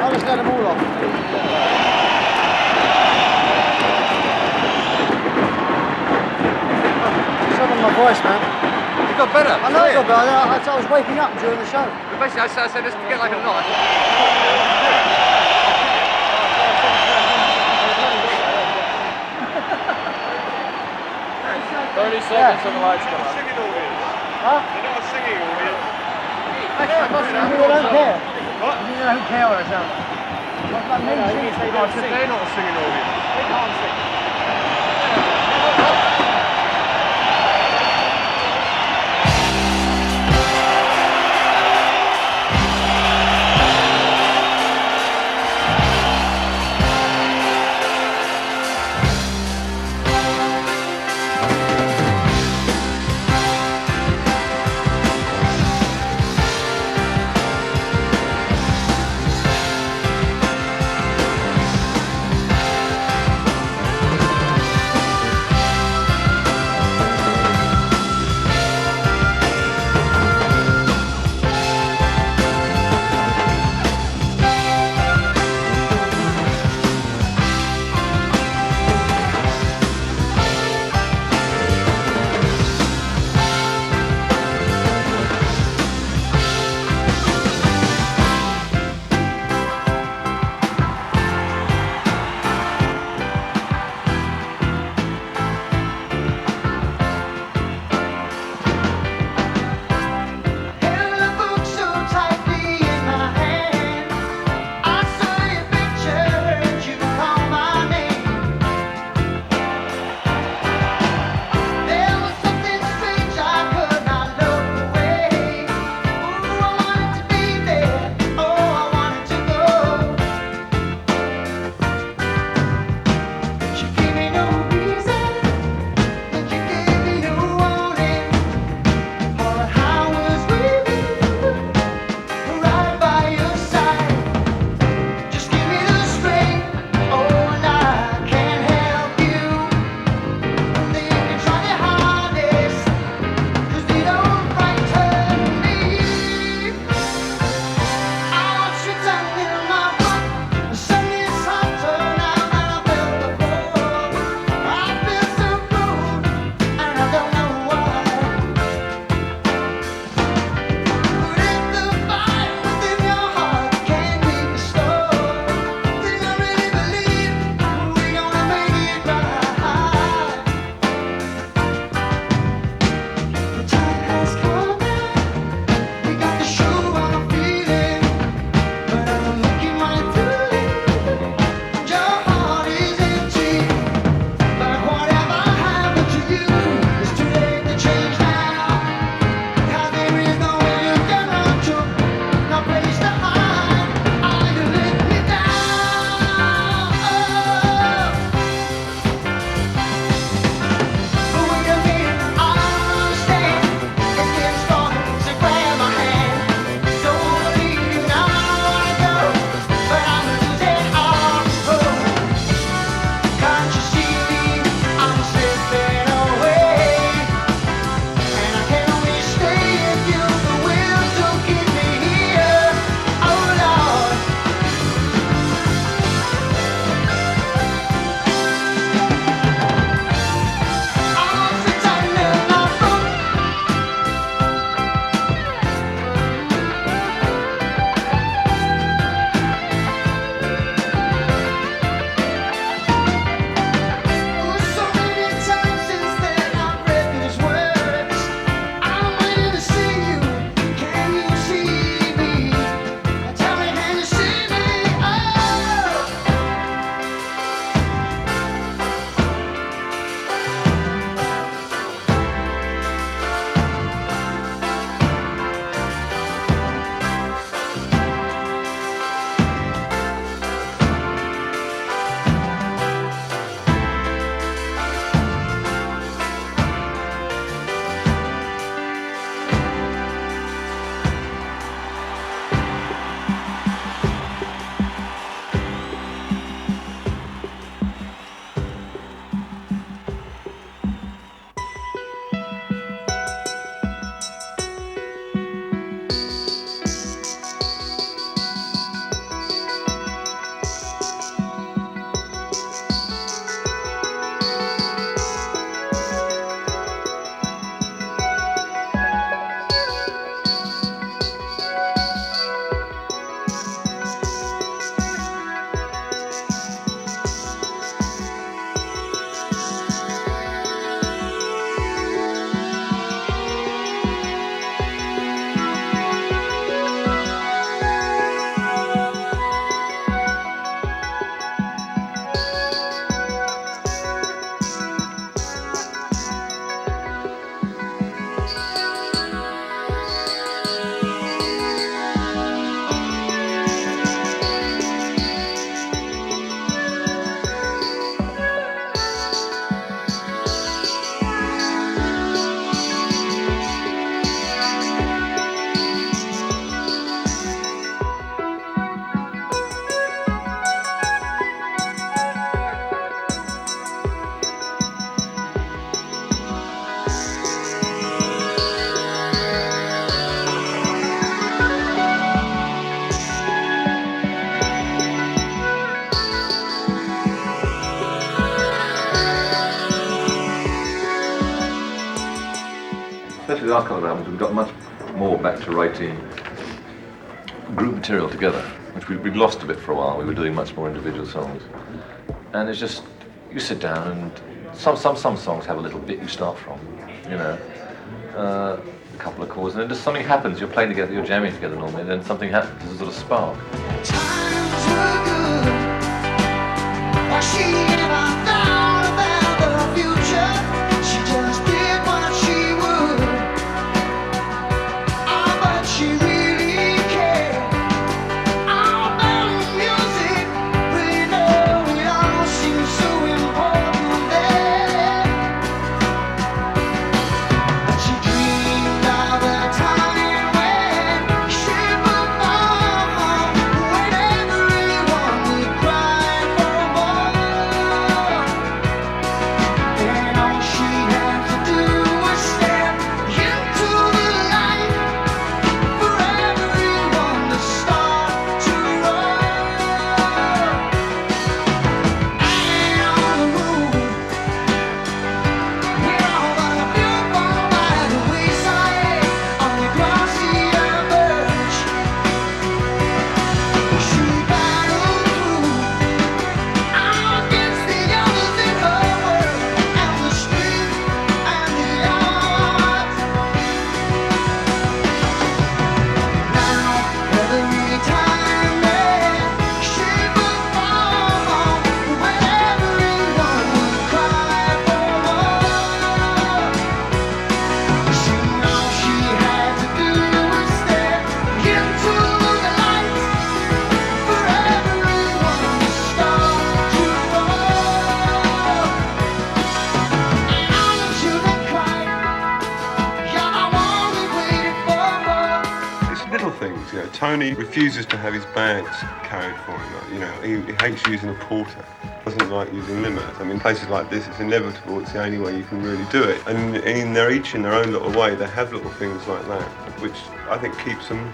I'll just let them all off. Some of my voice, man. You got better. I know I got better. I was waking up during the show. But basically, I said just get like a knife. 30 seconds and the lights come on. Singing audience. Huh? They're not a singing audience. You don't care. What? You don't care what I sound like. Like me, I said they're not a singing audience. They can't sing. last couple of albums, we've got much more back to writing group material together, which we'd lost a bit for a while. We were doing much more individual songs. And it's just, you sit down and some songs have a little bit you start from, you know, a couple of chords, and then just something happens. You're playing together, you're jamming together normally, and then something happens, there's a sort of spark. Times were good. Why she never thought about the future. She just did what she would. Oh, but she really cared. All about music, we know it all seems so important there. But she dreamed of a time when she would fall, when everyone would cry for more. And all she had to do was step into the light for everyone to start to roll. And on the road, we're all gonna build one by the wayside on the grassy verge. She battled through against the others in her world, and the street and the odds. Now every time that she would fall, when everyone would cry for more, all she had to do was step into the light for everyone to start to roll. And all the children cried, "You're the one we waited for." It's little things, you know. Tony refuses to have his bags carried for him. You know, he hates using a porter. Doesn't like using limos. I mean, places like this, it's inevitable. It's the only way you can really do it. And they're each in their own little way. They have little things like that, which I think keeps them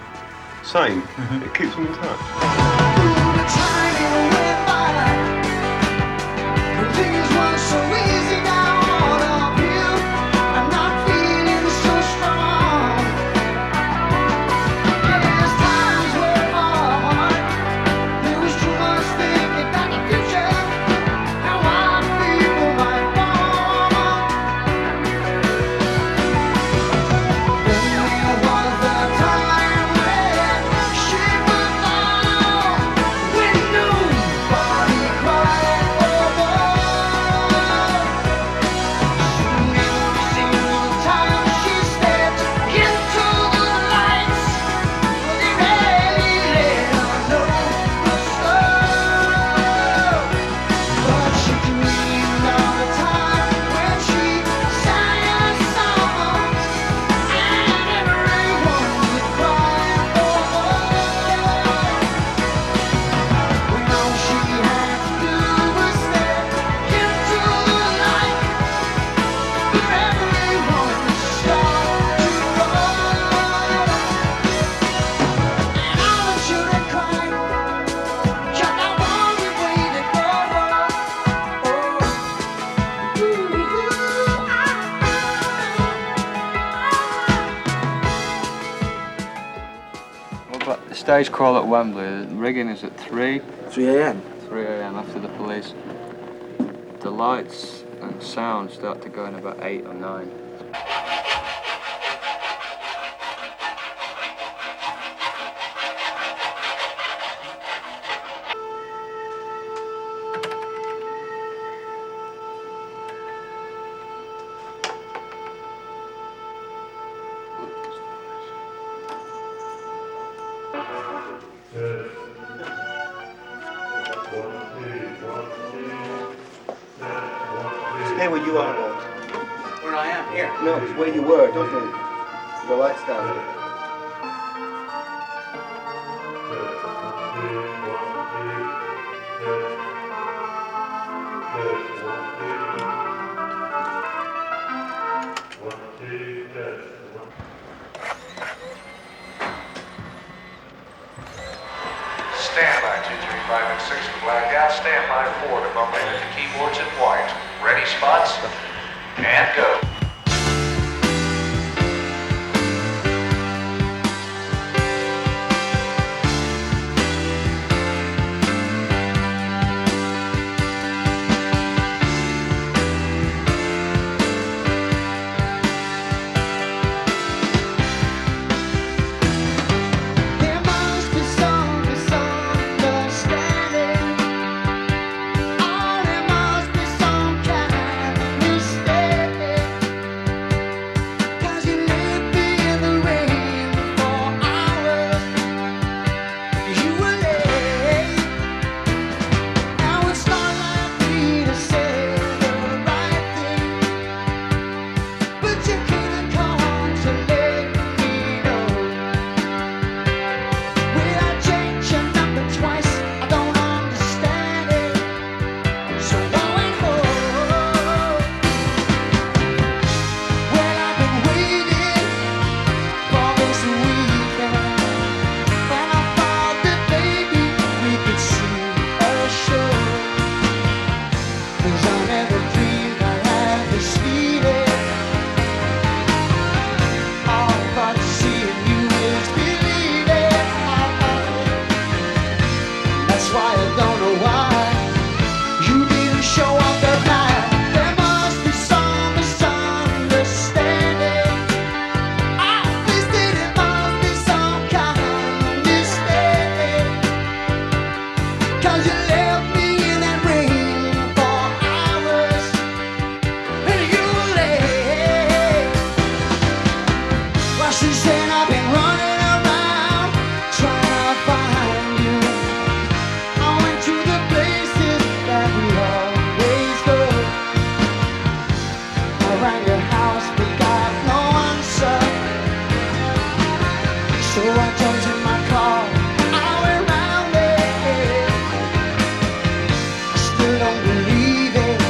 sane. It keeps them in touch. The time went by, things weren't so easy now. All of you are not feeling so strong. Yes, times were hard. There was too much thinking about the future and what people might want. Then there was the time when she would fall, when nobody cried for more. Every single time she stepped into the lights, they rarely let her know the slow. But she dreamed of a time when she sang a song, and everyone would cry for more. When all she had to do was step into the light for everyone to start to roll. And all the children cried, "You're the one we waited for." What about the stage crawl at Wembley? The rigging is at 3 3 a.m. after the police. The lights and sound start to go in about 8 or 9. Stay where you are, Walt. Where I am, here. No, it's where you were. Don't move. The lights down. Standby 235 and 6 to blackout. Standby 4 to bump into the keyboards at white. Ready spots? And go. So I jumped in my car, I went round it. I still don't believe it.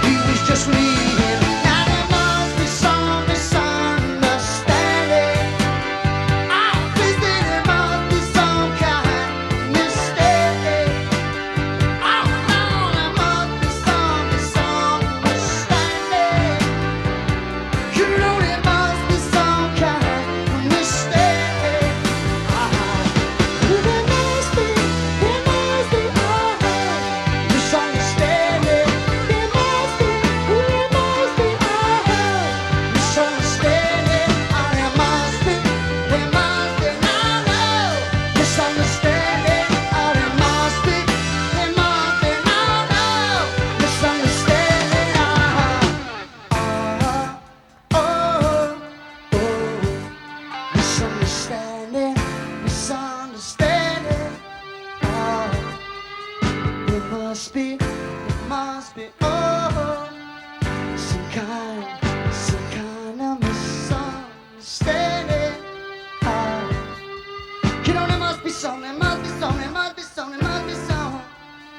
He was just leaving. Now there must be some misunderstanding. Obviously there must be some kind of mistake. Oh no, there must be some misunderstanding. You know there must be some kind of mistake. There must be, misunderstanding. There must be, misunderstanding. Oh, there must be, no, misunderstanding. Oh, there must be, no, misunderstanding. Misunderstanding, misunderstanding. Oh, there must be, some kind of misunderstanding. Oh, you know there must be some misunderstanding. You know there must be some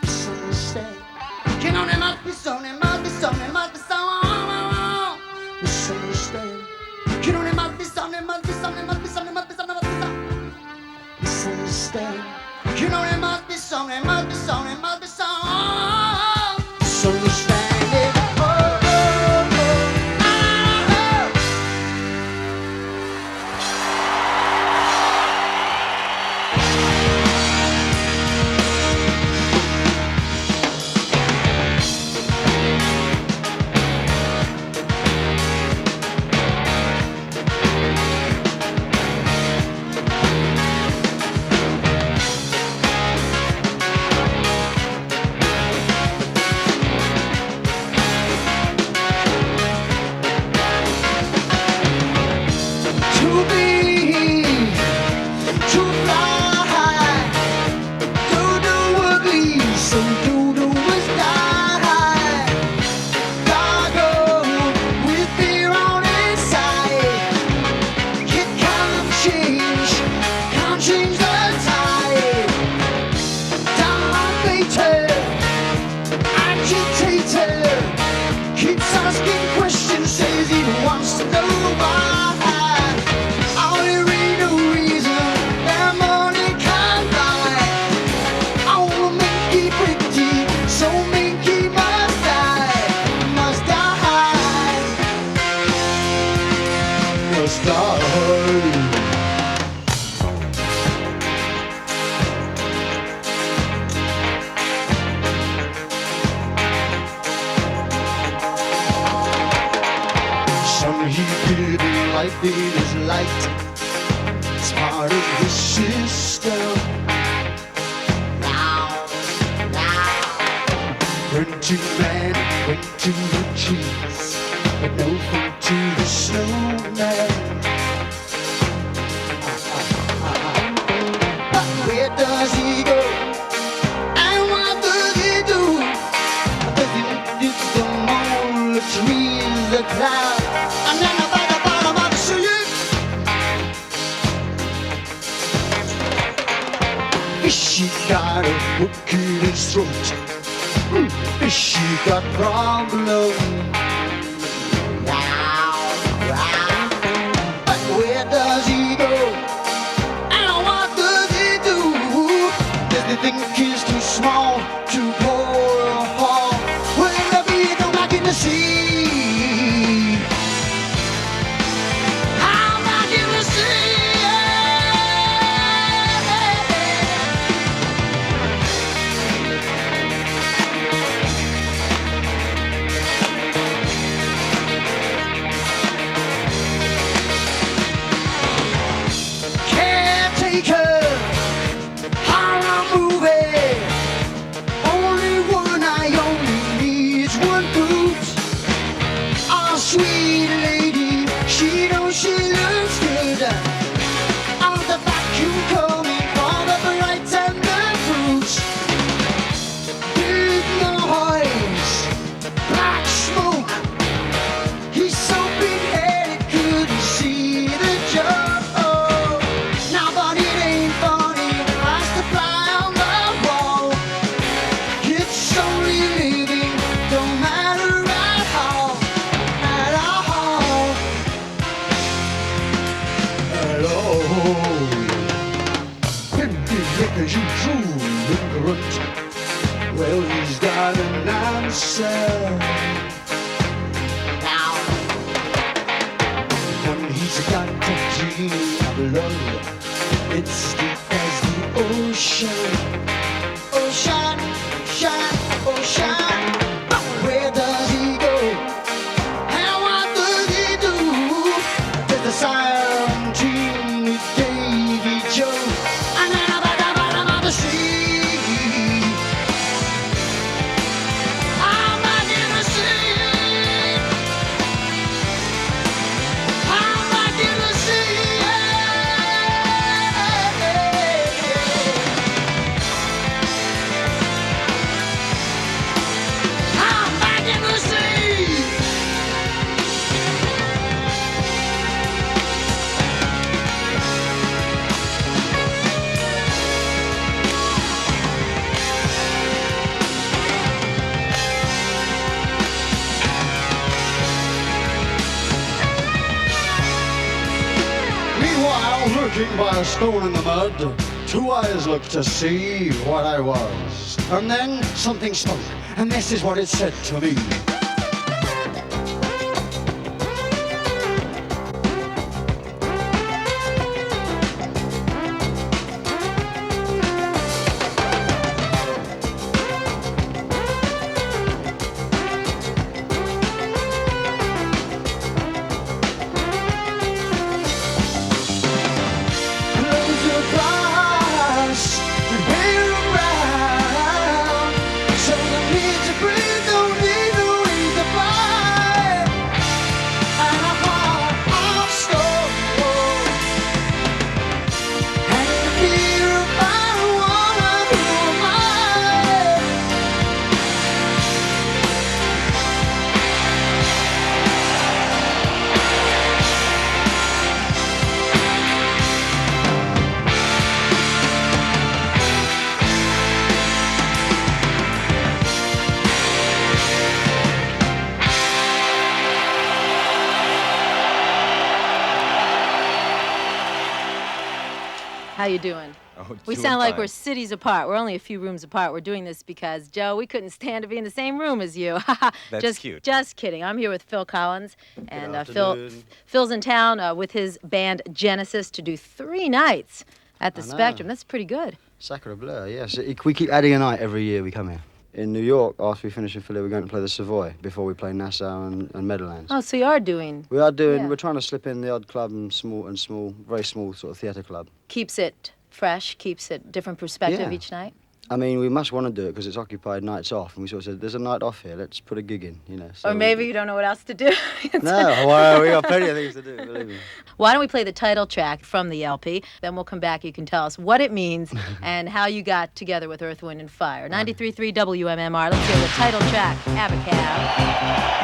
misunderstanding. You know there must be some misunderstanding. You know there must be some misunderstanding. Oh, oh, oh, oh. To be, to fly, do ugly, so do is die. Cargo with fear on inside. It can't change the tide. Dominator, agitator, keeps asking questions, says he wants to know why. Oh, there ain't no reason that money can't buy. Oh, Minky pretty, so Minky must die. Must die. Must die. Son, he didn't like his light. It's part of his system. Now, went to man, went to the trees, but no food to the snowman. But where does he go? And what does he do? Does he do the mole, the trees, the clouds? And then about the bottom of the sea. Fishy got a hook in his throat. Fishy got problems. But where does he go? And what does he do? Does he think he's too small, too poor or fall? Will he never go back in the sea? I'm back in the sea. Caretaker, horror movie. Only one I only need is one boot. Oh, sweet lady, she knows she looks good. On the vacuum coming from the bright and the fruits. Big noise, black smoke. He's so big-headed, couldn't see the joke. hello. Empty liquors, you true ignorant. Well, he's got an answer. Now, when he's got a dream of love, it's deep as the ocean. Ocean, ocean, ocean. Where does he go? And what does he do? There's the silent dream with Davy Joe. And then about the bottom of the sea, I'm back in the sea. I'm back in the sea. I'm back in the sea. Meanwhile, lurking by a stone in the mud, two eyes looked to see what I was. And then something spoke, and this is what it said to me. Close your glass and bear around. So the need to breathe, don't need no way to fly. And I fall off stone. And the fear of marijuana, who am I? How you doing? Oh, We doing sound like fine. we're cities apart. We're only a few rooms apart. We're doing this because, Joe, we couldn't stand to be in the same room as you. That's just, cute. Just kidding. I'm here with Phil Collins, and afternoon. Phil's in town with his band Genesis to do 3 nights at the I know. Spectrum. That's pretty good. Sacre bleu, yes. We keep adding a night every year we come here. In New York, after we finish in Philly, we're going to play the Savoy before we play Nassau and Meadowlands. Oh, so you are doing. We are doing, Yeah. we're trying to slip in the odd club and very small sort of theatre club. Keeps it fresh, keeps it different perspective Yeah. each night. I mean, we must want to do it because it's occupied nights off. And we sort of said, there's a night off here, let's put a gig in, you know. So Or maybe you don't know what else to do. No, well, we got plenty of things to do, believe me. Why don't we play the title track from the LP? Then we'll come back. You can tell us what it means and how you got together with Earth, Wind, and Fire. 93.3 WMMR. Let's hear the title track, Abacab.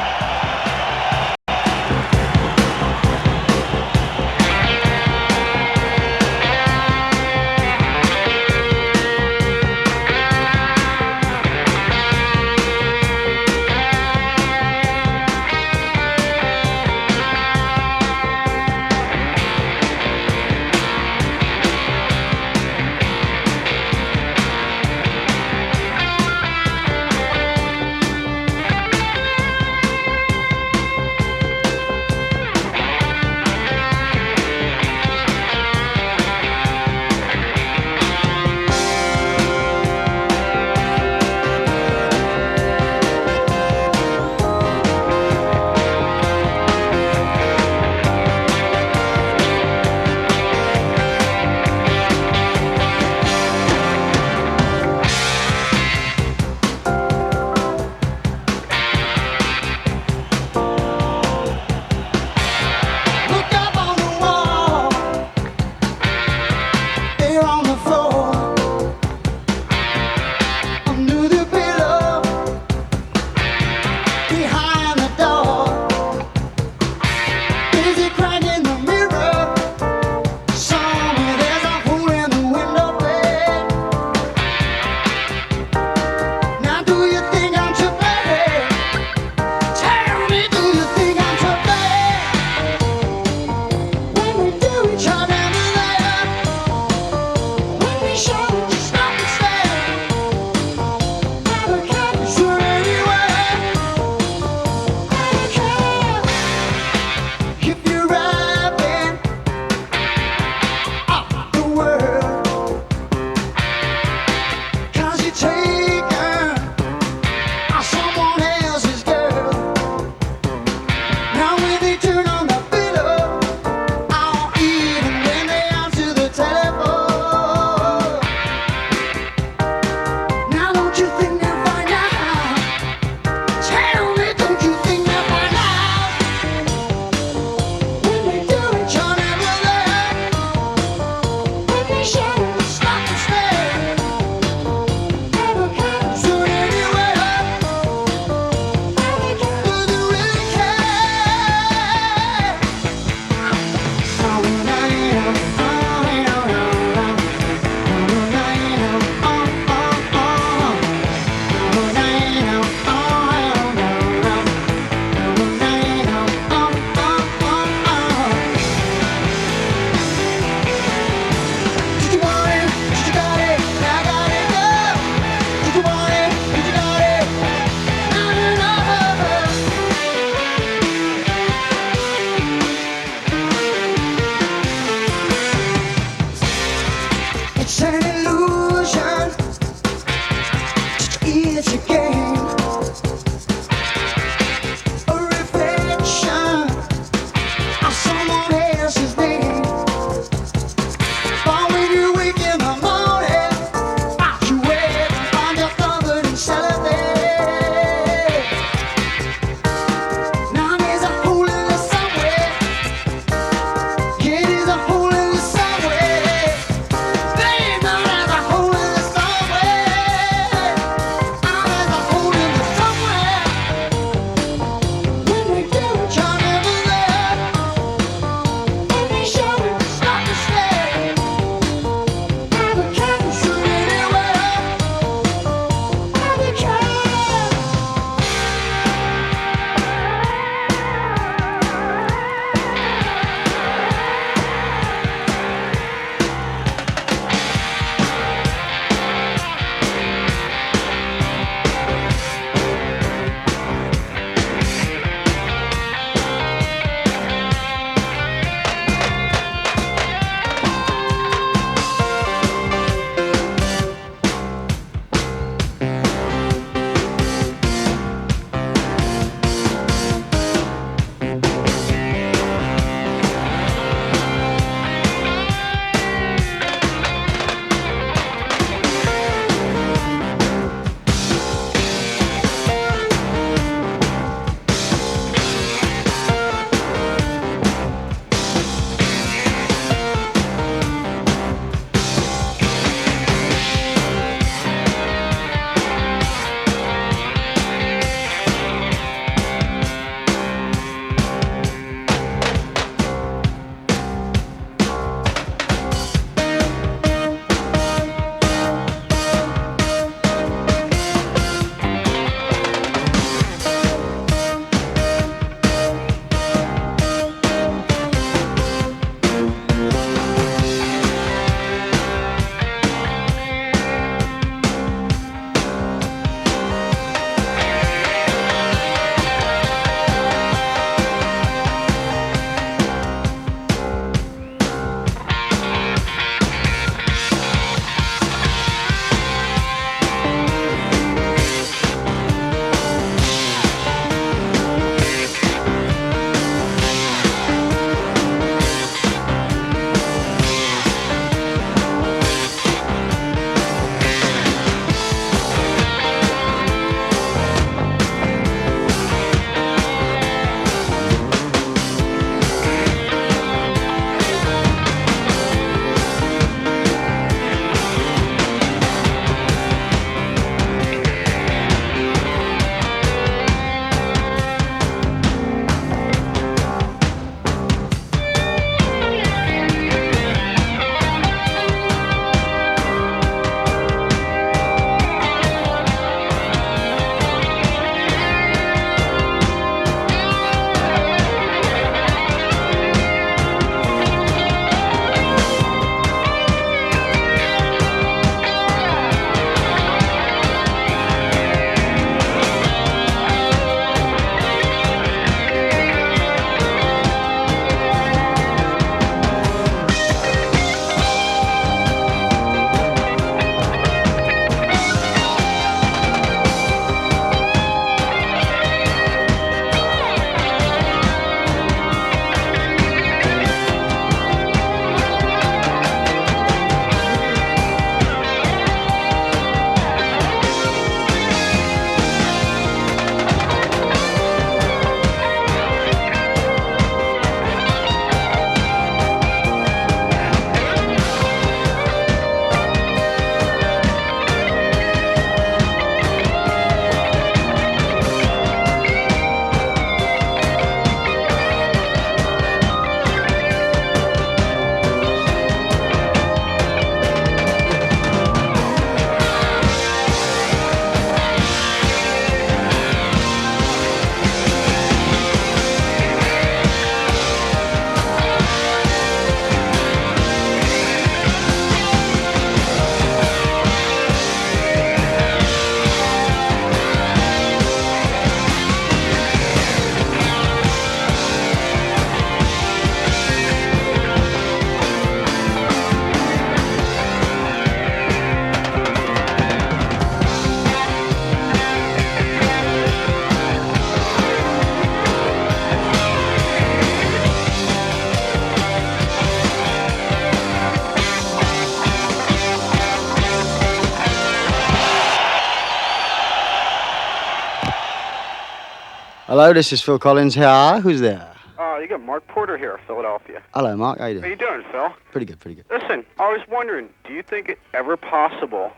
Hello, this is Phil Collins here. Who's there? You got Mark Porter here, Philadelphia. Hello, Mark. How you How doing? you doing, Phil? Pretty good, pretty good. Listen, I was wondering, do you think it ever possible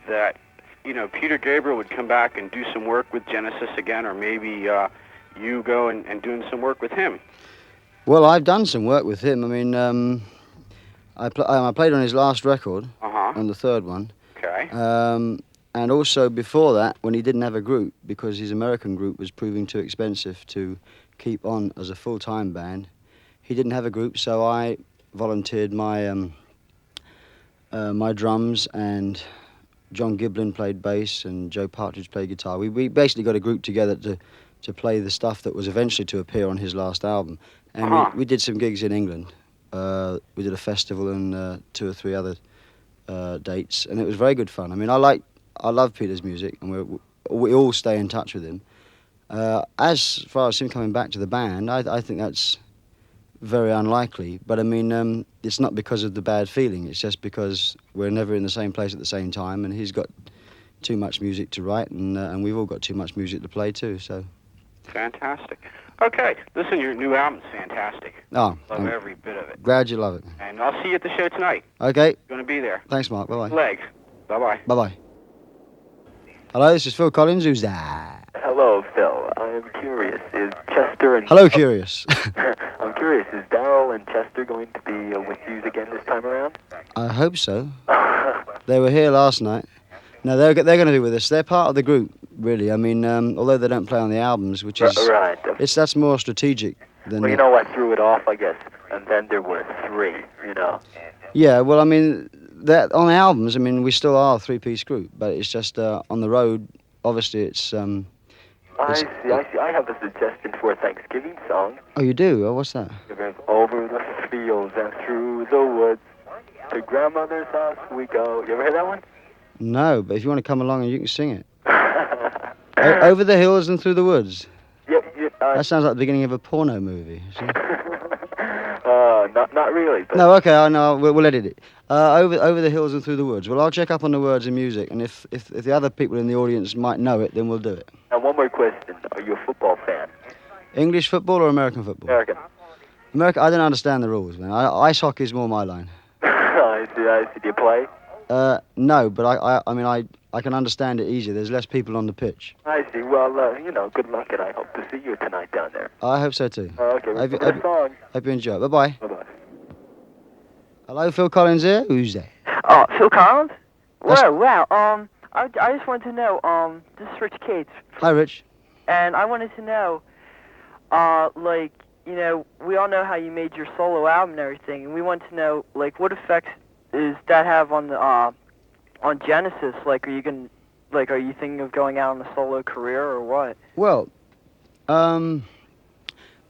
that, Peter Gabriel would come back and do some work with Genesis again, or maybe you go and doing some work with him? Well, I've done some work with him. I mean, I played on his last record, on the third one. Okay. And also before that, when he didn't have a group, because his American group was proving too expensive to keep on as a full-time band, he didn't have a group, so I volunteered my my drums, and John Giblin played bass, and Joe Partridge played guitar. We basically got a group together to play the stuff that was eventually to appear on his last album. And we did some gigs in England. We did a festival and 2 or 3 other dates, and it was very good fun. I mean, I love Peter's music, and we all stay in touch with him. As far as him coming back to the band, I think that's very unlikely. But I mean, it's not because of the bad feeling. It's just because we're never in the same place at the same time, and he's got too much music to write, and we've all got too much music to play too. So. Fantastic. Okay, listen, your new album's fantastic. Oh, Love every bit of it. Glad you love it. And I'll see you at the show tonight. Okay. Going to be there. Thanks, Mark. Bye-bye. Legs. Bye-bye. Bye-bye. Hello, this is Phil Collins. Who's that? Hello, Phil. I'm curious. Is Chester and... Hello, Curious. I'm curious. Is Darryl and Chester going to be with you again this time around? I hope so. They were here last night. No, they're going to be with us. They're part of the group, really. I mean, although they don't play on the albums, which is... Right. That's more strategic than... Well, I threw it off, I guess. And then there were 3, Yeah, well, I mean, that on the albums, I mean, we still are a 3-piece group, but it's just on the road, obviously it's... I see. I have a suggestion for a Thanksgiving song. Oh, you do? Oh, what's that? Over the fields and through the woods, to grandmother's house we go. You ever heard that one? No, but if you want to come along and you can sing it. Over the hills and through the woods. That sounds like the beginning of a porno movie. Not really. But... No, okay, no, we'll edit it. Over the hills and through the woods. Well, I'll check up on the words and music, and if the other people in the audience might know it, then we'll do it. And one more question. Are you a football fan? English football or American football? American. American. I don't understand the rules, man. Ice hockey is more my line. I see. Do you play? No, but I mean, I can understand it easier. There's less people on the pitch. I see. Well, good luck, and I hope to see you tonight down there. I hope so too. Okay. Hope you enjoy it. Bye-bye. Bye-bye. Hello, Phil Collins here. Who's there? Oh, Phil Collins? That's- Wow. I just wanted to know, this is Rich Cates. Hi, Rich. And I wanted to know, we all know how you made your solo album and everything, and we want to know, what effects does that have on the, on Genesis? Are you thinking of going out on a solo career or what? Well,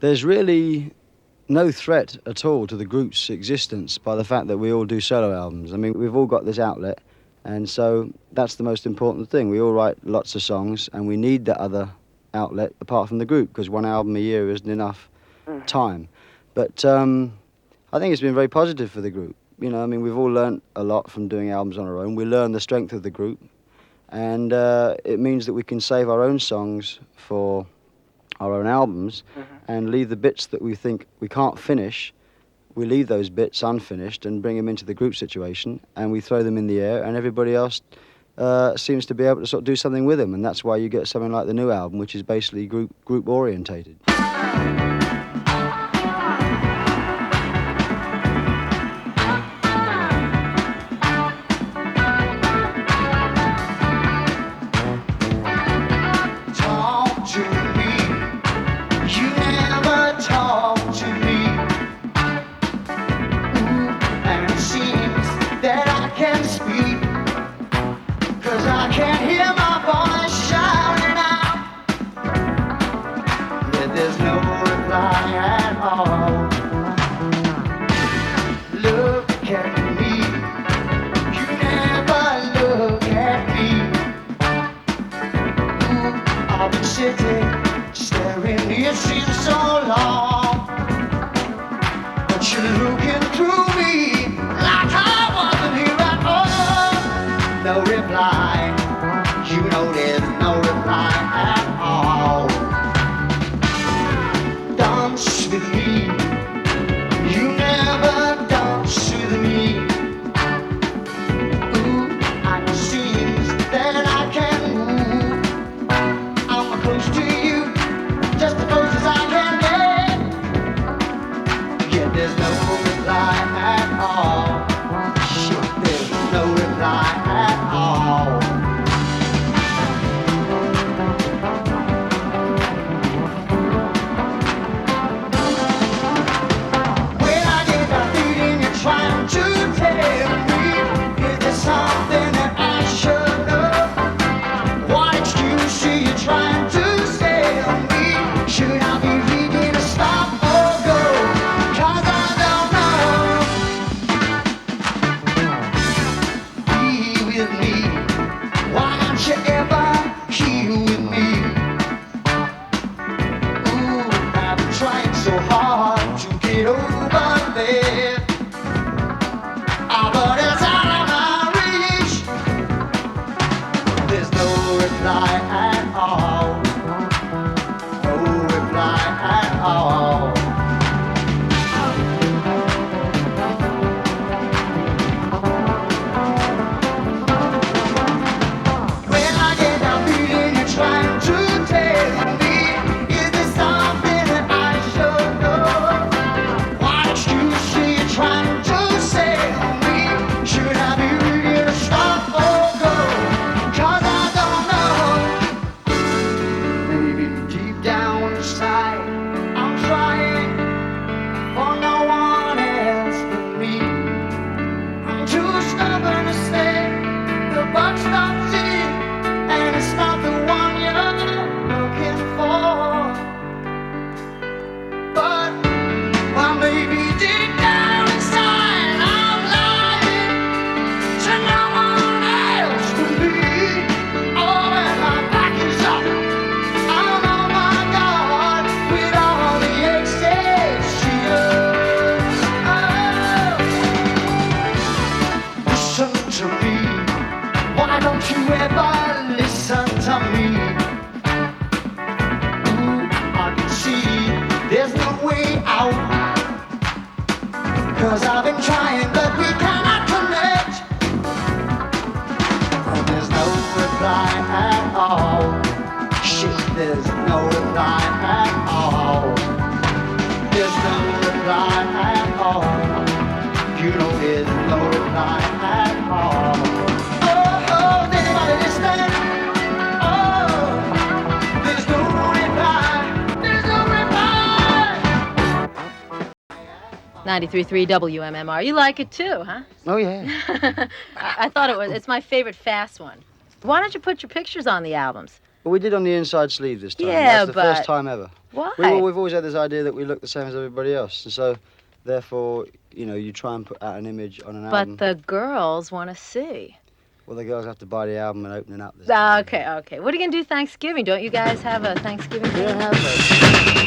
there's really no threat at all to the group's existence by the fact that we all do solo albums. I mean, we've all got this outlet, and so that's the most important thing. We all write lots of songs, and we need that other outlet apart from the group, because one album a year isn't enough time. But I think it's been very positive for the group. I mean, we've all learnt a lot from doing albums on our own. We learn the strength of the group, and it means that we can save our own songs for our own albums and leave the bits that we think we can't finish. We leave those bits unfinished and bring them into the group situation, and we throw them in the air, and everybody else seems to be able to sort of do something with them, and that's why you get something like the new album, which is basically group orientated. Talk to me. You never talk to me. And it seems that I can't speak, 'cause I can't hear my voice shouting out that there's no I've been trying, but we cannot connect. There's no reply at all. Shit, there's no reply at all. There's no reply at all. You know there's no reply at all. Oh, is anybody listening? Oh, there's no reply. There's no reply. 93.3 WMMR. You like it too, huh? Oh, yeah. I thought it was. It's my favorite fast one. Why don't you put your pictures on the albums? Well, we did on the inside sleeve this time. Yeah, That's the but first time ever. Why? We've always had this idea that we look the same as everybody else. And so, therefore, you know, you try and put out an image on an album. But the girls want to see. Well, the girls have to buy the album and open it up this time. Okay. What are you going to do Thanksgiving? Don't you guys have a Thanksgiving We thing? don't have that.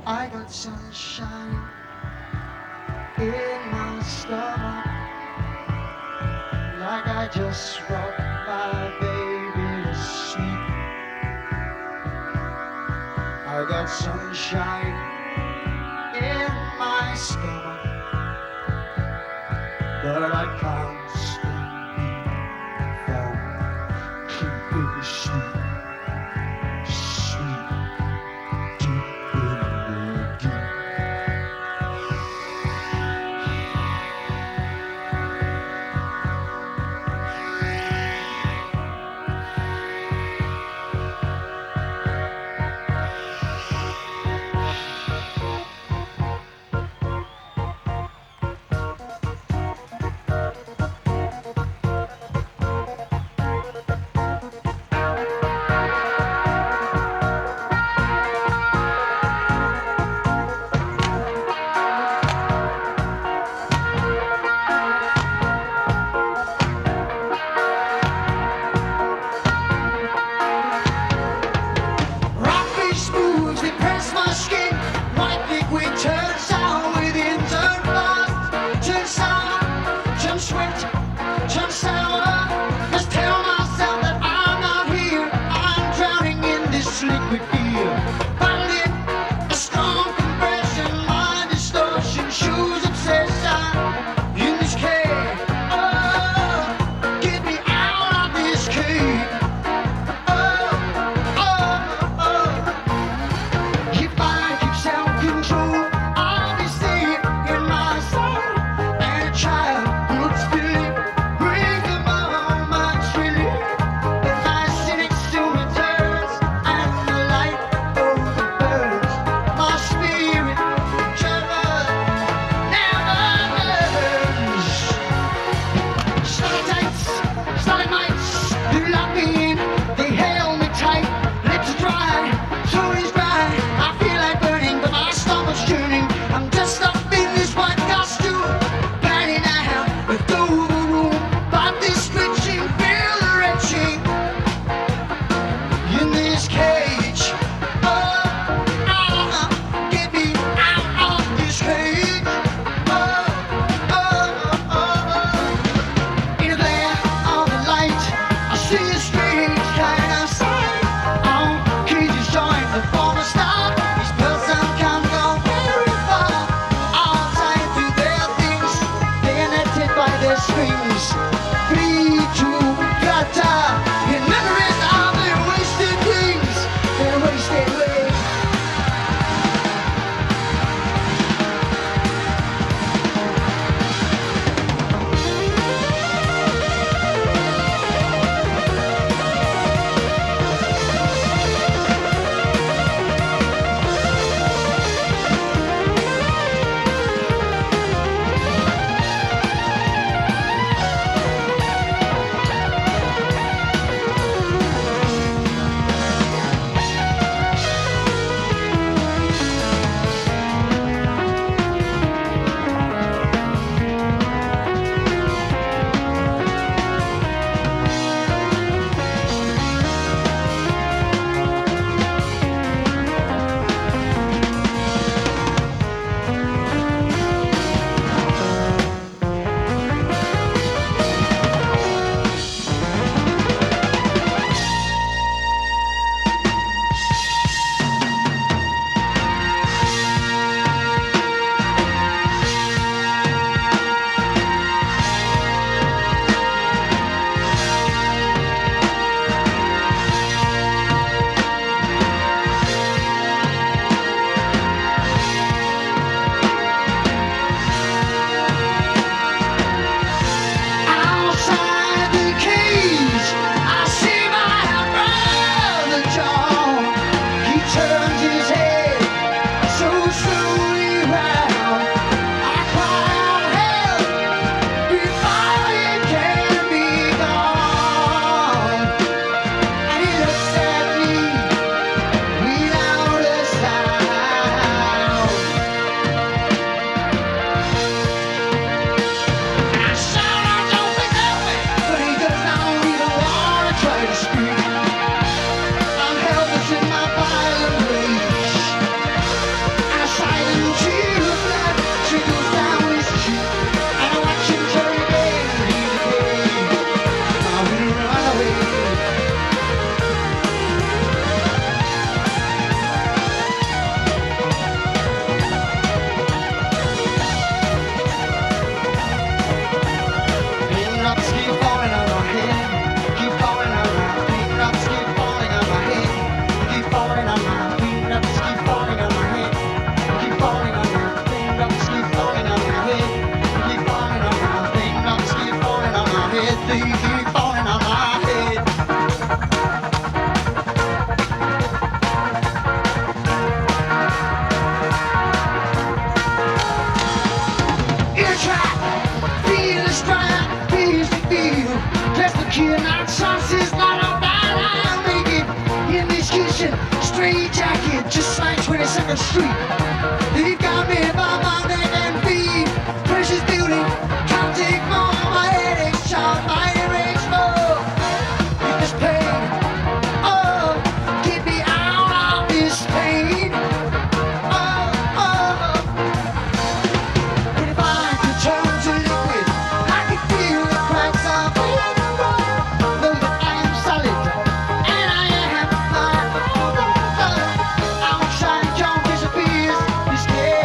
I got sunshine in my stomach, like I just rocked my baby to sleep. I got sunshine in my stomach, but I can't sleep from keeping sleep. Best to kill, not chances, not all bad. I'll make it in this kitchen. Straight jacket, just like 22nd Street. They got me by my neck and feet. Precious beauty, can't take more. My headache's shot, my earache's full. With this pain, oh, get me out of this pain. Oh, oh. If I could turn to liquid, I could feel the cracks of it. Know that I am solid, and I am not. Outside John disappears, this game.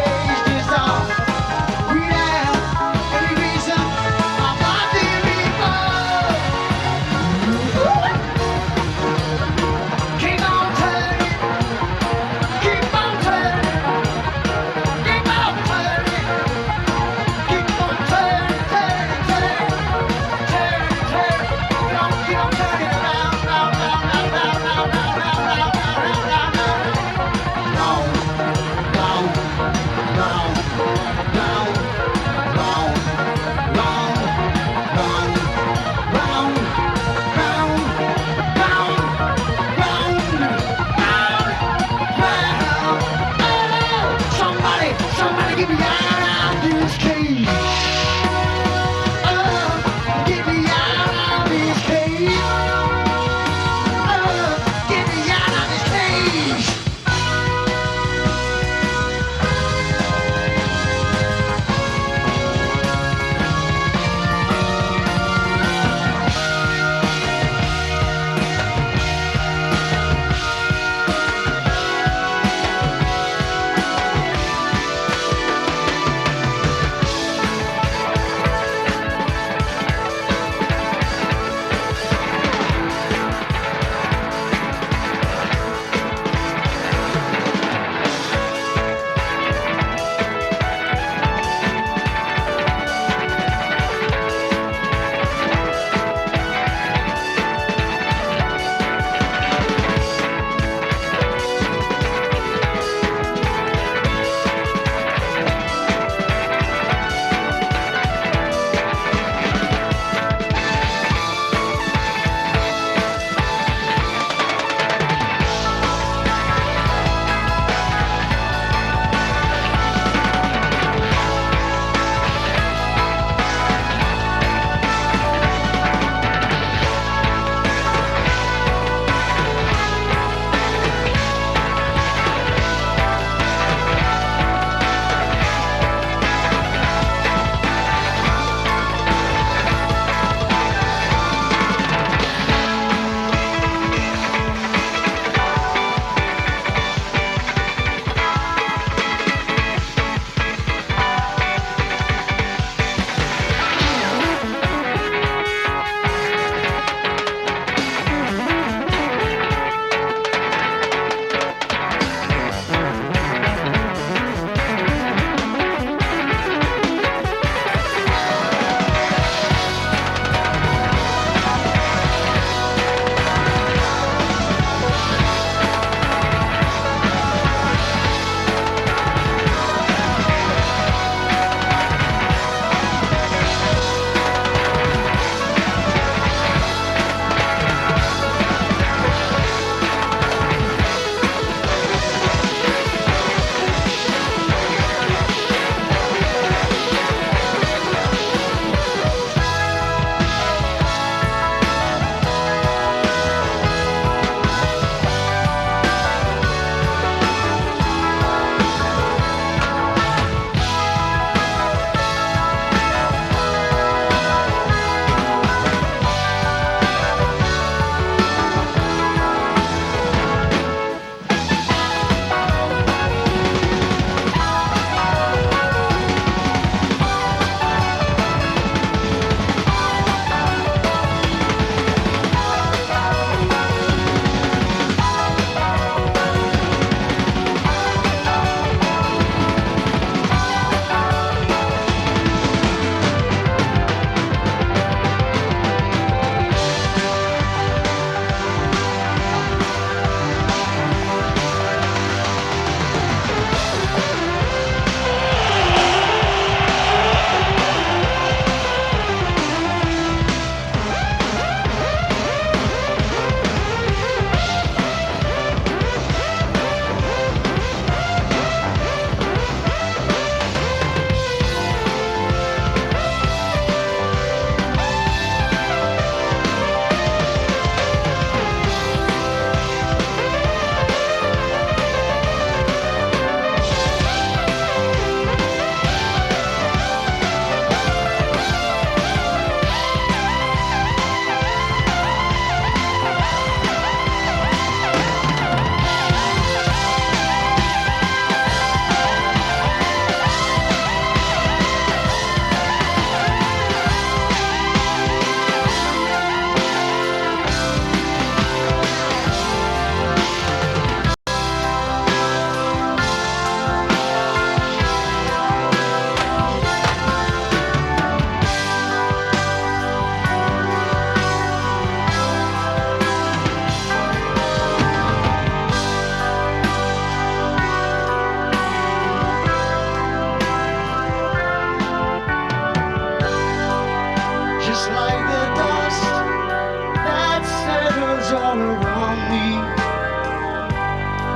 all around me.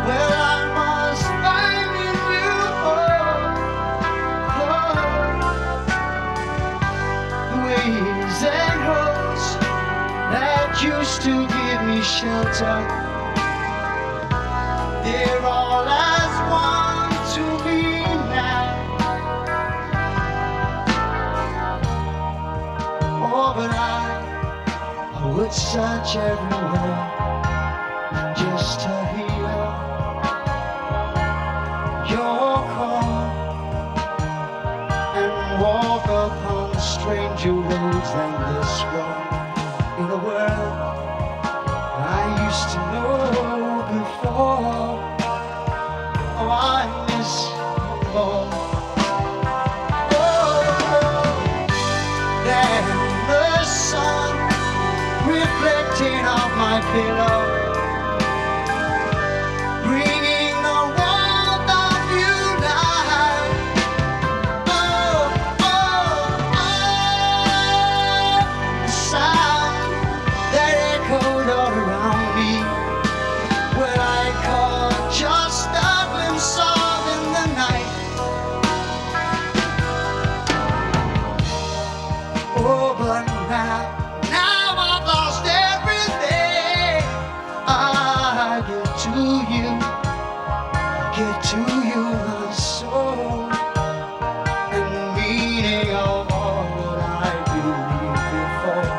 Well, I must find in you the ways and hopes that used to give me shelter. They're all as one to me now. Oh, but I would search everywhere just to hear your call and walk upon stranger roads than this one in a world I used to know before. Oh, I miss you more. Oh, than the sun reflecting off my pillow, bringing the warmth of you light. Oh, oh, oh, the sound that echoed all around me. Well, I caught just a glimpse of in the night. Oh, but now I've lost everything. I get to you, my soul, and the meaning of all that I believed before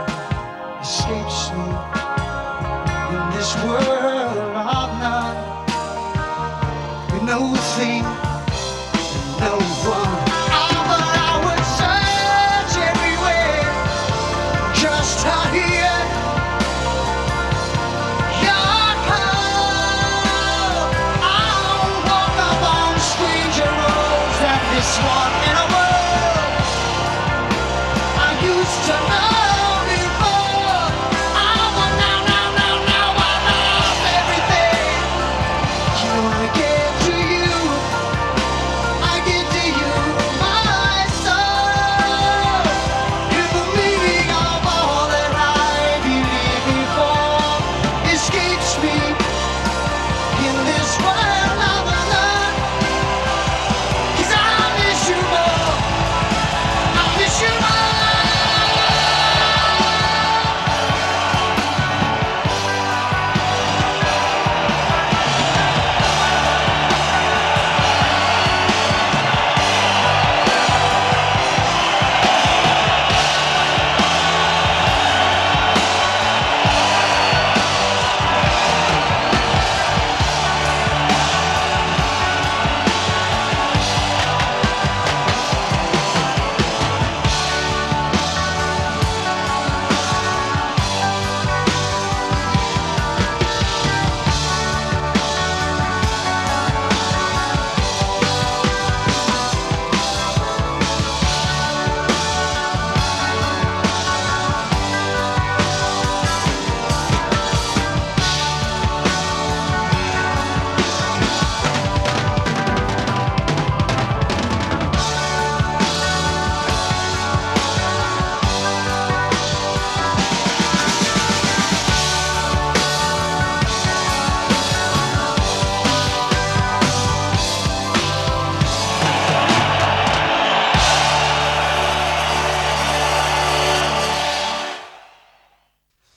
escapes me in this world of none. No thing, no one. Oh, but I would search everywhere just to hear your call. I'll walk upon stranger roads than this one in a world I used to know before. Oh, but now I've lost everything. You wanna get to you, I get to you, my soul. If the meaning of all that I believed before escapes me in this world of none, 'cause I miss you more, I miss you more.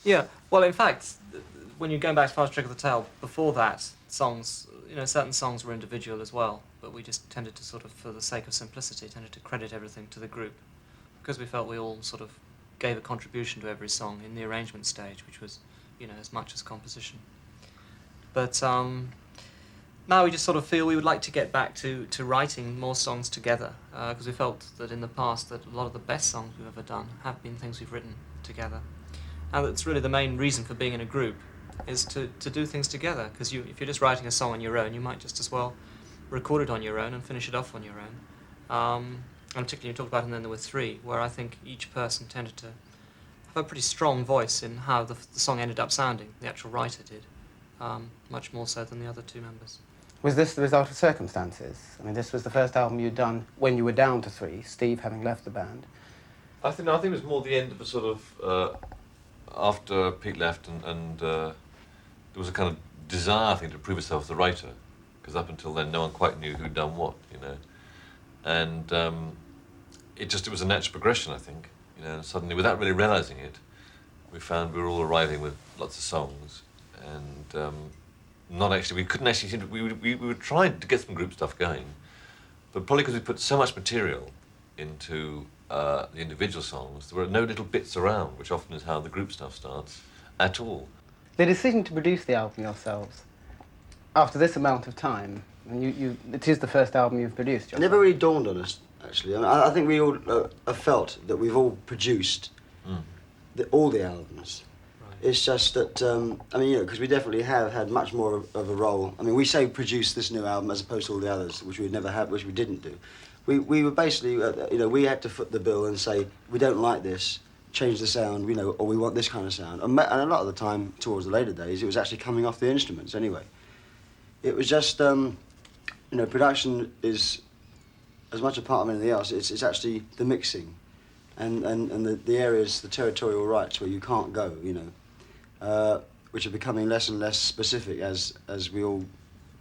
Yeah, well, in fact, when you're going back as far as Trick of the Tail, before that, songs, certain songs were individual as well, but we just tended to sort of, for the sake of simplicity, tended to credit everything to the group, because we felt we all sort of gave a contribution to every song in the arrangement stage, which was, as much as composition. But now we just sort of feel we would like to get back to writing more songs together, because we felt that in the past that a lot of the best songs we've ever done have been things we've written together. And that's really the main reason for being in a group, is to do things together, because if you're just writing a song on your own, you might just as well record it on your own and finish it off on your own. And particularly you talked about And Then There Were Three, where I think each person tended to have a pretty strong voice in how the song ended up sounding, the actual writer did, much more so than the other two members. Was this the result of circumstances? I mean, this was the first album you'd done when you were down to three, Steve having left the band. I think it was more the end of a sort of, after Pete left and there was a kind of desire thing to prove yourself as a writer, because up until then no one quite knew who'd done what, you know. And it was a natural progression, I think, you know, and suddenly, without really realizing it, we found we were all arriving with lots of songs, and we couldn't actually seem to, we were trying to get some group stuff going, but probably because we put so much material into the individual songs, there were no little bits around, which often is how the group stuff starts, at all. The decision to produce the album yourselves, after this amount of time, and it is the first album you've produced yourself. It never really dawned on us, actually. I mean, I think we all have felt that we've all produced all the albums. Right. It's just that, I mean, you know, because we definitely have had much more of a role. I mean, we say produce this new album as opposed to all the others, which we'd never had, which we didn't do. We were basically, you know, we had to foot the bill and say, we don't like this, change the sound, you know, or we want this kind of sound. And a lot of the time, towards the later days, it was actually coming off the instruments anyway. It was just, you know, production is as much a part of anything else. It's actually the mixing and the areas, the territorial rights where you can't go, you know, which are becoming less and less specific as we all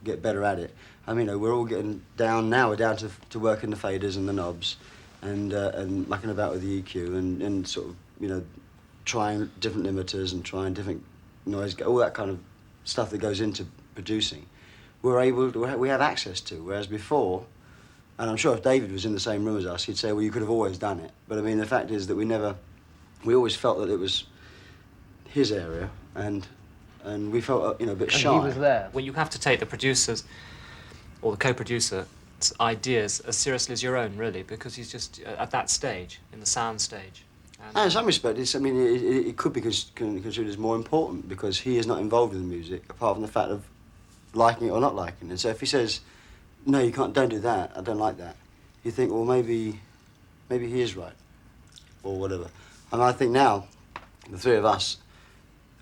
get better at it. I mean, you know, we're all getting down now. We're down to working the faders and the knobs, and mucking about with the EQ and sort of, you know, trying different limiters and trying different noise, all that kind of stuff that goes into producing. We have access to, whereas before, and I'm sure if David was in the same room as us, he'd say, well, you could have always done it. But I mean, the fact is that we always felt that it was his area, and we felt, you know, a bit shy. And he was there. Well, you have to take the producer's, or the co-producer's ideas as seriously as your own, really, because he's just at that stage, in the sound stage. And in some respects, I mean, it could be considered as more important because he is not involved in the music, apart from the fact of liking it or not liking it. So if he says, no, you can't, don't do that, I don't like that, you think, well, maybe he is right, or whatever. And I think now, the three of us,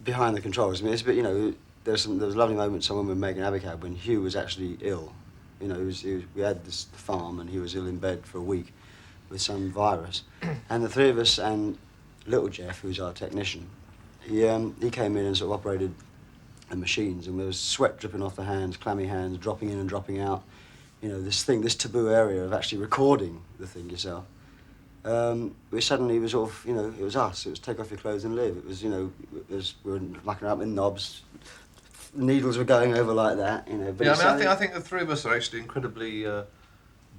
behind the controls, I mean, it's a bit, you know, there was lovely moments when we were making Abacab when Hugh was actually ill. You know, we had this farm and he was ill in bed for a week with some virus. And the three of us and little Jeff, who's our technician, he came in and sort of operated the machines, and there was sweat dripping off the hands, clammy hands, dropping in and dropping out. You know, this taboo area of actually recording the thing yourself. We suddenly was sort of, you know, it was us. It was take off your clothes and live. It was, you know, we were mucking up in knobs. Needles were going over like that, you know. But yeah, I think the three of us are actually incredibly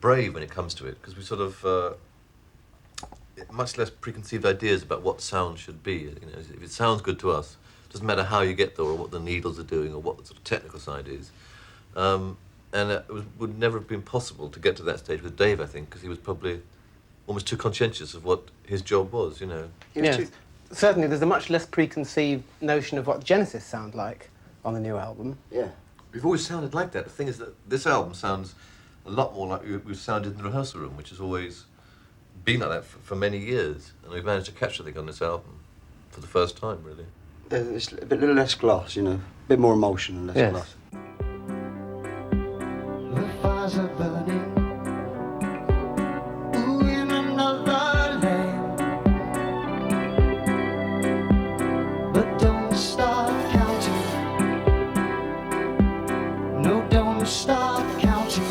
brave when it comes to it, because we sort of much less preconceived ideas about what sound should be. You know, if it sounds good to us, it doesn't matter how you get there or what the needles are doing or what the sort of technical side is. And it would never have been possible to get to that stage with Dave, I think, because he was probably almost too conscientious of what his job was, you know. Yes. Certainly, there's a much less preconceived notion of what Genesis sound like on the new album. Yeah. We've always sounded like that. The thing is that this album sounds a lot more like we've sounded in the rehearsal room, which has always been like that for many years. And we've managed to capture the thing on this album for the first time, really. It's a little less gloss, you know, a bit more emotion and less gloss. The fires are burning. Ooh, in another land. But don't stop counting. No, don't stop counting.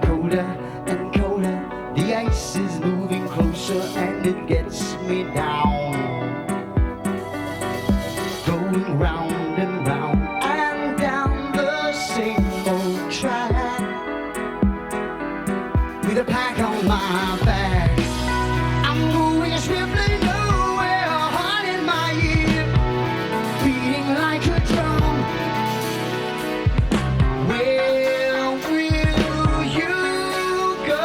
Colder and colder, the ice is moving closer and it gets me down. Going round and round and down the same old track with a pack on my back. I'm moving swiftly nowhere, heart in my ear, beating like a drum. Where will you go?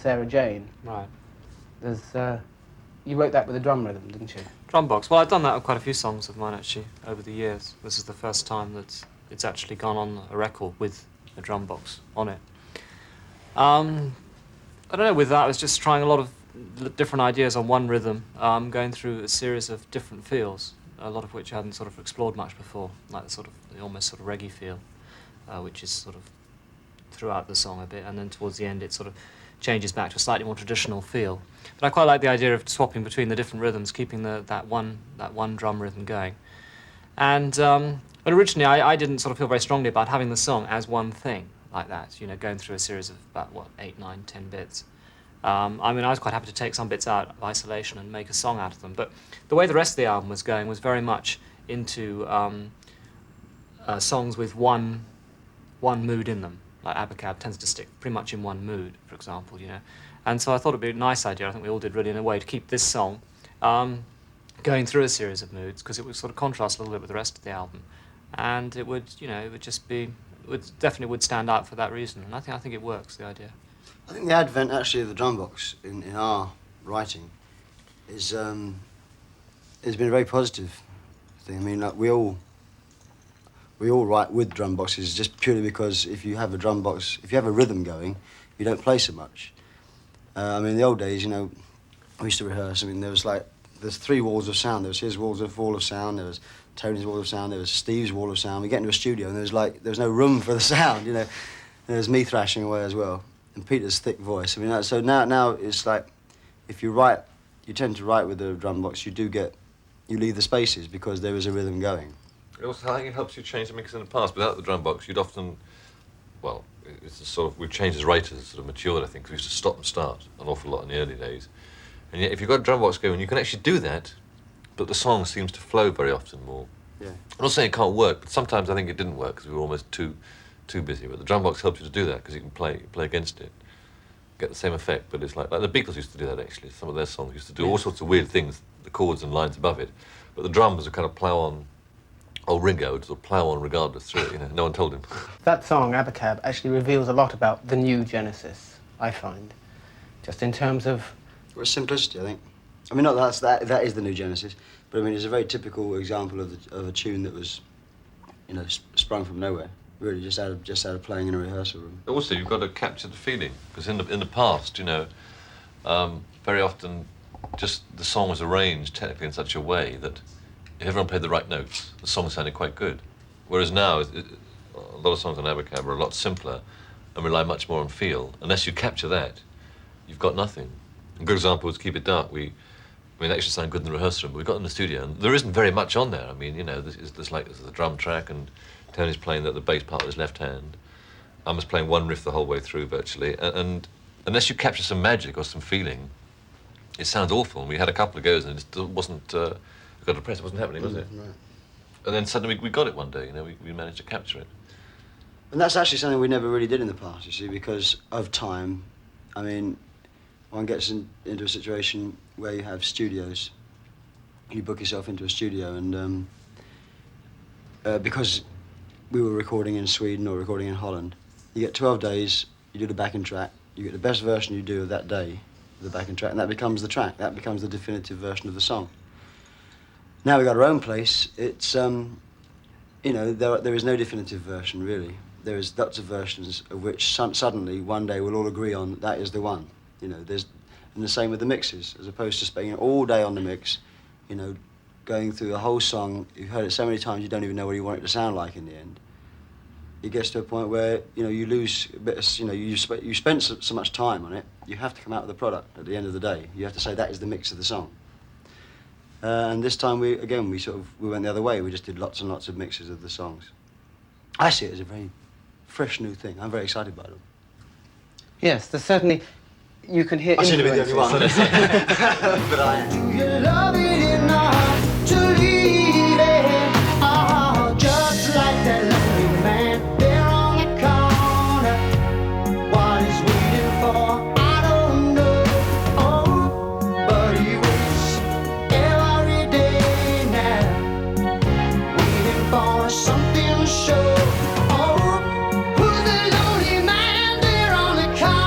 Sarah Jane. Right. You wrote that with a drum rhythm, didn't you? Drum box. Well, I've done that on quite a few songs of mine actually over the years. This is the first time that it's actually gone on a record with a drum box on it. I don't know. With that, I was just trying a lot of different ideas on one rhythm, going through a series of different feels, a lot of which I hadn't sort of explored much before, like the almost sort of reggae feel, which is sort of throughout the song a bit, and then towards the end it sort of changes back to a slightly more traditional feel. But I quite like the idea of swapping between the different rhythms, keeping that one drum rhythm going. And but originally I didn't sort of feel very strongly about having the song as one thing like that, you know, going through a series of about, 8, 9, 10 bits. I mean, I was quite happy to take some bits out of isolation and make a song out of them, but the way the rest of the album was going was very much into songs with one mood in them. Like Abacab tends to stick pretty much in one mood, for example, you know. And so I thought it'd be a nice idea, I think we all did really in a way, to keep this song going through a series of moods, because it would sort of contrast a little bit with the rest of the album. And it would, you know, it would just be, definitely would stand out for that reason. And I think it works, the idea. I think the advent actually of the drum box in our writing is has been a very positive thing. I mean, like we all write with drum boxes just purely because if you have a drum box, if you have a rhythm going, you don't play so much. I mean, in the old days, you know, we used to rehearse. I mean, there's 3 walls of sound. There was his wall of sound. There was Tony's wall of sound. There was Steve's wall of sound. We get into a studio and there was no room for the sound. You know, there was me thrashing away as well, and Peter's thick voice. I mean, so now it's like if you tend to write with the drum box. You leave the spaces because there is a rhythm going. Also, I think it helps you change the mix in the past. Without the drum box, you'd often, well, it's a sort of, we've changed as writers, sort of matured, I think, because we used to stop and start an awful lot in the early days. And yet, if you've got a drum box going, you can actually do that, but the song seems to flow very often more. Yeah. I'm not saying it can't work, but sometimes I think it didn't work because we were almost too busy. But the drum box helps you to do that because you can play against it, get the same effect. But it's like the Beatles used to do that actually. Some of their songs used to do all sorts of weird things, the chords and lines above it, but the drums would kind of plough on. Old Ringo would sort of plough on regardless through it, you know, no one told him. That song, Abacab, actually reveals a lot about the new Genesis, I find. Just in terms of... Well, simplicity, I think. I mean, not that is the new Genesis, but I mean, it's a very typical example of a tune that was, you know, sprung from nowhere. Really, just out of playing in a rehearsal room. Also, you've got to capture the feeling, because in the past, you know, very often, just the song was arranged technically in such a way that if everyone played the right notes, the song sounded quite good. Whereas now, a lot of songs on Abacab are a lot simpler and rely much more on feel. Unless you capture that, you've got nothing. A good example was Keep It Dark. It actually sounded good in the rehearsal room, but we got in the studio and there isn't very much on there. I mean, you know, there's the drum track and Tony's playing the bass part with his left hand. I was playing one riff the whole way through virtually. And unless you capture some magic or some feeling, it sounds awful. And we had a couple of goes and it just wasn't... We got depressed, it wasn't happening, was it? Right. And then suddenly we got it one day, you know, we managed to capture it. And that's actually something we never really did in the past, you see, because of time. I mean, one gets into a situation where you have studios. You book yourself into a studio and because we were recording in Sweden or recording in Holland, you get 12 days, you do the backing track, you get the best version you do of that day, the backing track, and that becomes the track, that becomes the definitive version of the song. Now we've got our own place, it's, you know, there is no definitive version, really. There is lots of versions of which suddenly, one day, we'll all agree on that is the one. You know, and the same with the mixes, as opposed to spending all day on the mix, you know, going through the whole song, you've heard it so many times you don't even know what you want it to sound like in the end. It gets to a point where, you know, you lose a bit of, you know, you spent so much time on it, you have to come out with a product at the end of the day. You have to say that is the mix of the song. And this time we went the other way. We just did lots and lots of mixes of the songs. I see it as a very fresh new thing. I'm very excited by them. Yes, there's certainly, you can hear I seem to be the only one. But I am. Do you love it enough to leave it? Oh, just like that lonely man there on the corner. What he's waiting for, I don't know. Oh, but he waits every day now, waiting for something to show. Oh, who's the lonely man there on the corner?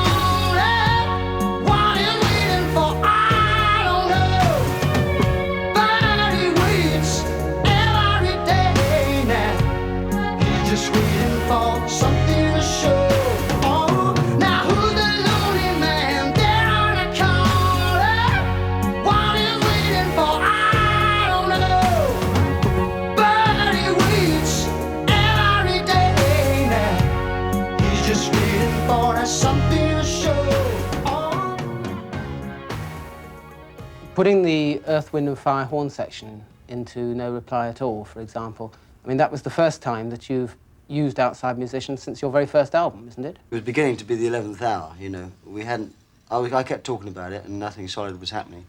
Putting the Earth, Wind and Fire horn section into No Reply at All, for example, I mean, that was the first time that you've used outside musicians since your very first album, isn't it? It was beginning to be the 11th hour, you know. We hadn't... I kept talking about it and nothing solid was happening.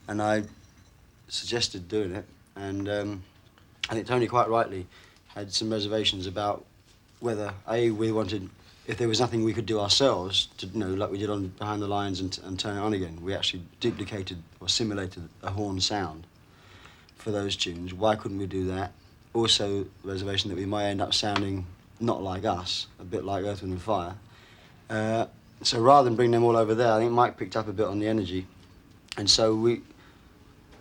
And I suggested doing it, and I think Tony quite rightly had some reservations about whether, A, we wanted... If there was nothing we could do ourselves, to, you know, like we did on Behind the Lines and Turn It On Again, we actually duplicated or simulated a horn sound for those tunes. Why couldn't we do that? Also, reservation that we might end up sounding not like us, a bit like Earth, Wind and Fire. So rather than bring them all over there, I think Mike picked up a bit on the energy. And so we,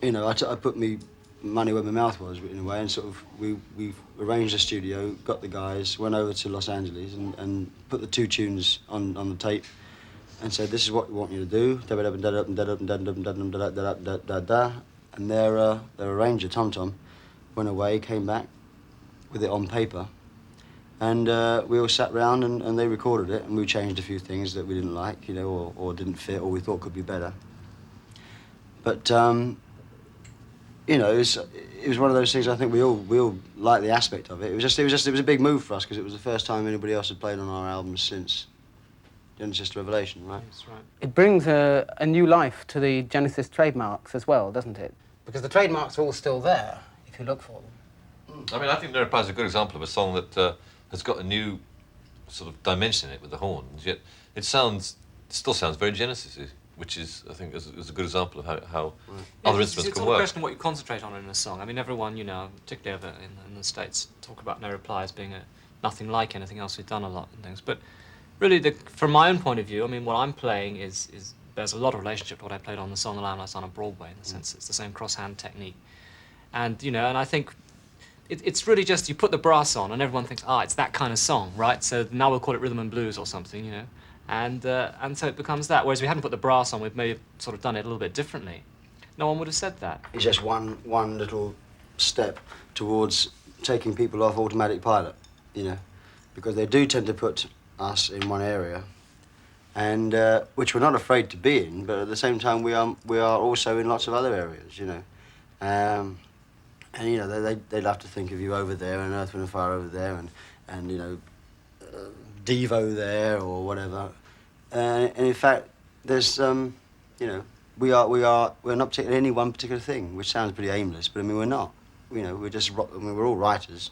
you know, I put me money where my mouth was, in a way, and sort of we arranged a studio, got the guys, went over to Los Angeles and put the 2 tunes on the tape and said, this is what we want you to do. And their arranger, Tom Tom, went away, came back with it on paper. And we all sat round and they recorded it, and we changed a few things that we didn't like, you know, or didn't fit, or we thought could be better. But you know, it was one of those things. I think we all liked the aspect of it. It was a big move for us because it was the first time anybody else had played on our albums since Genesis to Revelation, right? That's right. It brings a new life to the Genesis trademarks as well, doesn't it? Because the trademarks are all still there if you look for them. I mean, I think No Reply is a good example of a song that has got a new sort of dimension in it with the horns, yet it still sounds very Genesis-y, which is, I think, is a good example of how other instruments it's can all a work. question of what you concentrate on in a song. I mean, everyone, you know, particularly over in the States, talk about No Reply as being nothing like anything else we've done a lot and things. But really, from my own point of view, I mean, what I'm playing there's a lot of relationship to what I played on the song The Lamb Lies on a Broadway, in the sense it's the same cross-hand technique. And, you know, and I think it's really just you put the brass on and everyone thinks, it's that kind of song, right? So now we'll call it rhythm and blues or something, you know. And so it becomes that. Whereas if we hadn't put the brass on, we'd maybe sort of done it a little bit differently. No one would have said that. It's just one little step towards taking people off automatic pilot, you know, because they do tend to put us in one area, and which we're not afraid to be in, but at the same time we are also in lots of other areas, you know. And you know, they'd love to think of you over there and Earth, Wind and Fire over there and you know, Devo there or whatever. And in fact, there's you know, we're not particularly any one particular thing, which sounds pretty aimless, but I mean we're not. You know, we're all writers.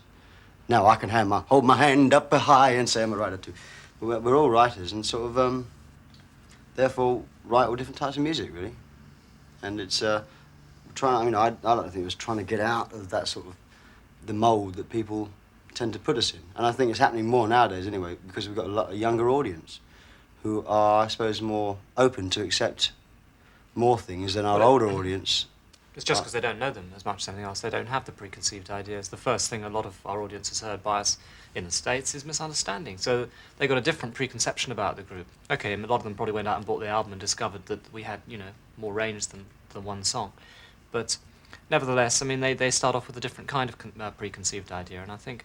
Now I can hold my hand up high and say I'm a writer too. We're all writers and sort of therefore write all different types of music really. And it's I like to think it was trying to get out of that sort of the mould that people tend to put us in. And I think it's happening more nowadays anyway, because we've got a younger audience who are, I suppose, more open to accept more things than our older audience. It's just because they don't know them as much as anything else. They don't have the preconceived ideas. The first thing a lot of our audience has heard by us in the States is misunderstanding. So they got a different preconception about the group. Okay, and a lot of them probably went out and bought the album and discovered that we had, you know, more range than one song. But nevertheless, I mean, they start off with a different kind of preconceived idea, and I think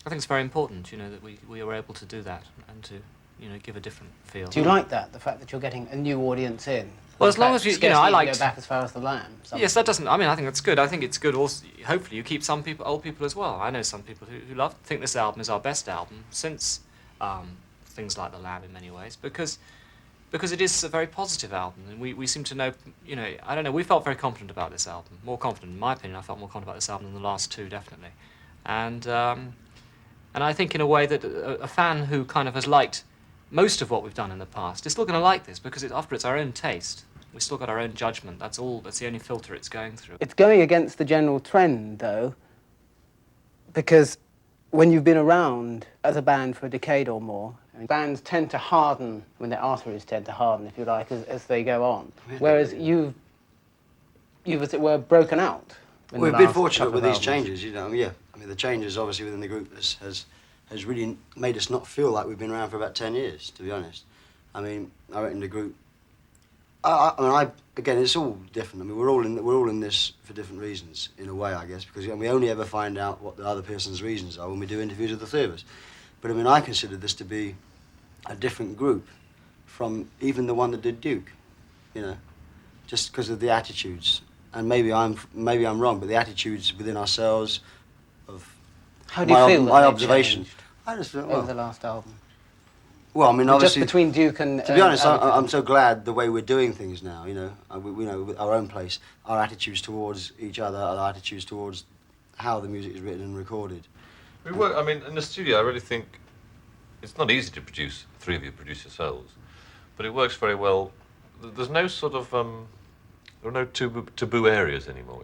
it's very important, you know, that we are able to do that and to, you know, give a different feel. Do you like that, the fact that you're getting a new audience in? Well, as long as you know, I like go back as far as the Lamb. Yes, that doesn't. I mean, I think that's good. I think it's good. Also, hopefully, you keep some people, old people as well. I know some people who think this album is our best album since things like The Lamb in many ways, because it is a very positive album, and we seem to know, you know, I don't know, we felt very confident about this album, more confident, in my opinion. I felt more confident about this album than the last 2, definitely. And I think in a way that a fan who kind of has liked most of what we've done in the past is still going to like this, because after it's our own taste. We've still got our own judgment. That's the only filter it's going through. It's going against the general trend, though, because when you've been around as a band for a decade or more, bands tend to harden, their arteries tend to harden, if you like, as they go on. Whereas you've, as it were, broken out. We've been fortunate with these changes, you know. Yeah, I mean, the changes obviously within the group has really made us not feel like we've been around for about 10 years, to be honest. I mean, I reckon the group. Again, it's all different. I mean, we're all in this for different reasons, in a way, I guess, because we only ever find out what the other person's reasons are when we do interviews with the three of us. But I mean, I consider this to be a different group from even the one that did Duke, you know. just because of the attitudes. And maybe I'm wrong, but the attitudes within ourselves of How do you feel that my they've observation. changed I just feel, over well, the last album? well, I mean, obviously, just between Duke and to be honest, Attitude. I'm so glad the way we're doing things now. You know, we know with our own place, our attitudes towards each other, our attitudes towards how the music is written and recorded. We work, I mean, in the studio, I really think it's not easy to produce, three of you produce yourselves, but it works very well. There's no sort of, there are no taboo areas anymore.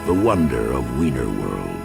the wonder of Wiener World.